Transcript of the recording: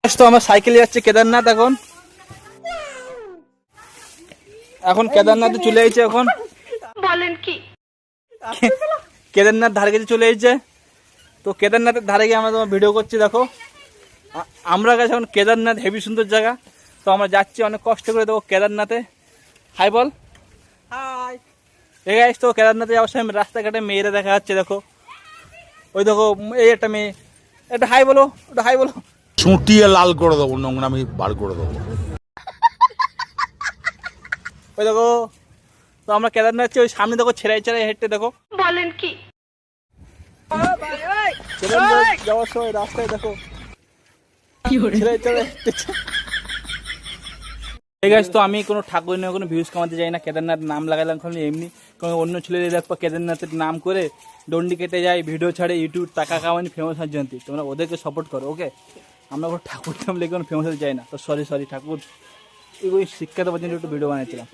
তো আমার সাইকেলে যাচ্ছে কেদারনাথ। এখন কেদারনাথে চলে এসেছে। এখন বলেন কি কেদারনাথ ধারে কাছে চলে এসেছে। তো কেদারনাথের ধারে গিয়ে আমরা তোমার ভিডিও করছি। দেখো আমরা গেছি এখন কেদারনাথ, হেভি সুন্দর জায়গা। তো আমরা যাচ্ছি অনেক কষ্ট করে। দেখো কেদারনাথে, হাই বল। হাই। এই গাইস, তো কেদারনাথে যাওয়ার সময় রাস্তাঘাটে মেয়েরা দেখা যাচ্ছে। দেখো ওই দেখো এই একটা মেয়ে, একটা হাই বলো, ওটা হাই বলো। চুটিয়ে লাল করে দেবো, নোংরামি বার করে দেবো। ওই দেখো, তো আমরা কেদারনাথ যাচ্ছি। ওই সামনে দেখো ছেড়াই ছেড়াই হেঁটে। দেখো বলেন কি কেদারনাথ যাওয়ার সময় রাস্তায় দেখো ছেড়াই ছেড়াই হেঁটেছে। এই গাইস, তো আমি কোনো ঠাকুর নিয়ে কোনো ভিউজ কামাতে যাই না। কেদারনাথ নাম লাগালাম খালি এমনি। কারণ অন্য ছেলেদের দেখো কেদারনাথের নাম করে ডন্ডি কেটে যায়, ভিডিও ছাড়ে, ইউটিউব টাকা কামানি, ফেমাস হওয়ার জন্য। তোমরা ওদেরকে সাপোর্ট করো, ওকে? আমরা কোনো ঠাকুর নাম লেগে কোনো ফেমাস হতে চাই না। তো সরি ঠাকুর, এগুলো শিক্ষা দেওয়ার জন্য একটু ভিডিও বানিয়েছিলাম।